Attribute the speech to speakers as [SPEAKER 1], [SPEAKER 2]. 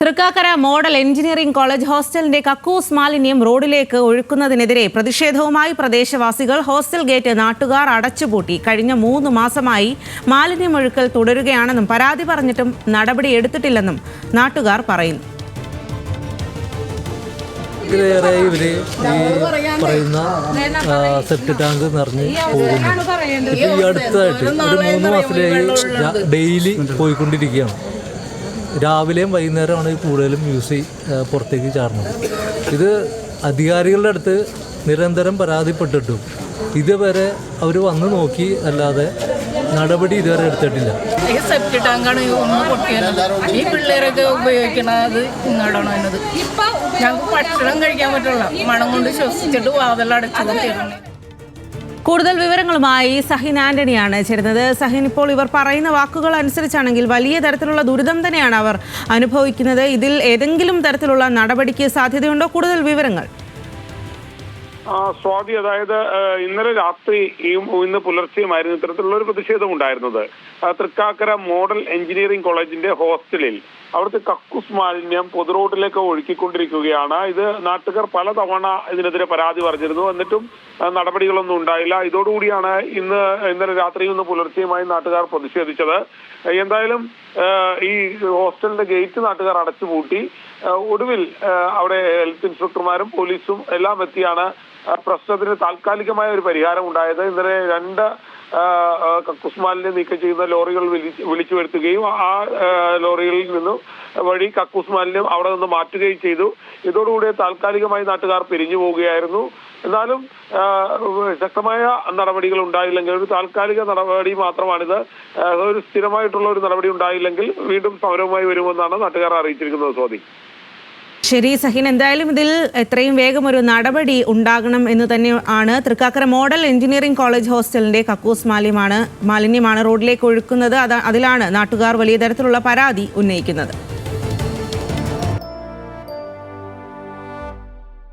[SPEAKER 1] Thrikkakara model engineering college ഹോസ്റ്റലിന്റെ കക്കൂസ് മാലിന്യം റോഡിലേക്ക് ഒഴുക്കുന്നതിനെതിരെ പ്രതിഷേധവുമായി പ്രദേശവാസികൾ ഹോസ്റ്റൽ ഗേറ്റ് നാട്ടുകാർ അടച്ചുപൂട്ടി. കഴിഞ്ഞ 3 മാസമായി മാലിന്യമൊഴുക്കൽ തുടരുകയാണെന്നും പരാതി പറഞ്ഞിട്ടും നടപടി എടുത്തിട്ടില്ലെന്നും നാട്ടുകാർ പറയുന്നു.
[SPEAKER 2] പറയുന്ന സെപ്റ്റ് ടാങ്ക് നിറഞ്ഞ് പോകുന്നു. ഈ അടുത്തായിട്ട് ഒരു 3 മാസത്തിലേക്ക് ഡെയിലി പോയിക്കൊണ്ടിരിക്കുകയാണ്. രാവിലെയും വൈകുന്നേരമാണ് കൂടുതലും പുറത്തേക്ക് ചാടുന്നത്. ഇത് അധികാരികളുടെ അടുത്ത് നിരന്തരം പരാതിപ്പെട്ടിട്ടും ഇതുവരെ അവർ വന്ന് നോക്കി അല്ലാതെ നടപടി ഇതുവരെ എടുത്തിട്ടില്ല.
[SPEAKER 3] ഈ സെപ്റ്റ് ടാങ്കാണ് ഒന്ന് പൊട്ടിയത്. ഈ പിള്ളേരൊക്കെ ഉപയോഗിക്കണത് ഇങ്ങോട്ടാണ് വരുന്നത്. ഞങ്ങൾക്ക് ഭക്ഷണം കഴിക്കാൻ പറ്റില്ല, മണം കൊണ്ട് ശ്വസിച്ചിട്ട് വാതിലടച്ചു തീർന്നു.
[SPEAKER 1] കൂടുതൽ വിവരങ്ങളുമായി സഹിൻ ആന്റണിയാണ് ചേരുന്നത്. സഹിൻ, ഇപ്പോൾ ഇവർ പറയുന്ന വാക്കുകൾ അനുസരിച്ചാണെങ്കിൽ വലിയ തരത്തിലുള്ള ദുരിതം തന്നെയാണ് അവർ അനുഭവിക്കുന്നത്. ഇതിൽ ഏതെങ്കിലും തരത്തിലുള്ള നടപടിക്ക് സാധ്യതയുണ്ടോ? കൂടുതൽ വിവരങ്ങൾ.
[SPEAKER 4] സ്വാതി, അതായത് ഇന്നലെ രാത്രിയും ഇന്ന് പുലർച്ചെയുമായിരുന്നു ഇത്തരത്തിലുള്ള ഒരു പ്രതിഷേധം ഉണ്ടായിരുന്നത്. തൃക്കാക്കര മോഡൽ എഞ്ചിനീയറിംഗ് കോളേജിന്റെ ഹോസ്റ്റലിൽ അവിടുത്തെ കക്കൂസ് മാലിന്യം പൊതുറോഡിലേക്ക് ഒഴുക്കിക്കൊണ്ടിരിക്കുകയാണ്. ഇത് നാട്ടുകാർ പലതവണ ഇതിനെതിരെ പരാതി പറഞ്ഞിരുന്നു, എന്നിട്ടും നടപടികളൊന്നും ഉണ്ടായില്ല. ഇതോടുകൂടിയാണ് ഇന്നലെ രാത്രിയും ഇന്ന് പുലർച്ചെയുമായി നാട്ടുകാർ പ്രതിഷേധിച്ചത്. എന്തായാലും ഈ ഹോസ്റ്റലിന്റെ ഗേറ്റ് നാട്ടുകാർ അടച്ചുപൂട്ടി. ഒടുവിൽ അവിടെ ഹെൽത്ത് ഇൻസ്പെക്ടർമാരും പോലീസും എല്ലാം എത്തിയാണ് പ്രശ്നത്തിന് താൽക്കാലികമായ ഒരു പരിഹാരം ഉണ്ടായത്. ഇന്നലെ 2 കക്കൂസ് മാലിന്യം നീക്കം ചെയ്യുന്ന ലോറികൾ വിളിച്ചു വരുത്തുകയും ആ ലോറികളിൽ നിന്നും വഴി കക്കൂസ് മാലിന്യം അവിടെ നിന്ന് മാറ്റുകയും ചെയ്തു. ഇതോടുകൂടി താൽക്കാലികമായി നാട്ടുകാർ പിരിഞ്ഞു പോവുകയായിരുന്നു. എന്നാലും ശക്തമായ നടപടികൾ ഉണ്ടായില്ലെങ്കിൽ, ഒരു താൽക്കാലിക നടപടി മാത്രമാണിത്. ഒരു സ്ഥിരമായിട്ടുള്ള ഒരു നടപടി ഉണ്ടായില്ലെങ്കിൽ വീണ്ടും സമരവുമായി വരുമെന്നാണ് നാട്ടുകാർ അറിയിച്ചിരിക്കുന്നത്. സ്വാതി.
[SPEAKER 1] ശരി സഹിൻ, എന്തായാലും ഇതിൽ എത്രയും വേഗം ഒരു നടപടി ഉണ്ടാകണം എന്ന് തന്നെയാണ്. തൃക്കാക്കര മോഡൽ എഞ്ചിനീയറിംഗ് കോളേജ് ഹോസ്റ്റലിന്റെ കക്കൂസ് മാലിന്യമാണ് റോഡിലേക്ക് ഒഴുക്കുന്നത്. അതിലാണ് നാട്ടുകാർ വലിയ തരത്തിലുള്ള പരാതി ഉന്നയിക്കുന്നത്.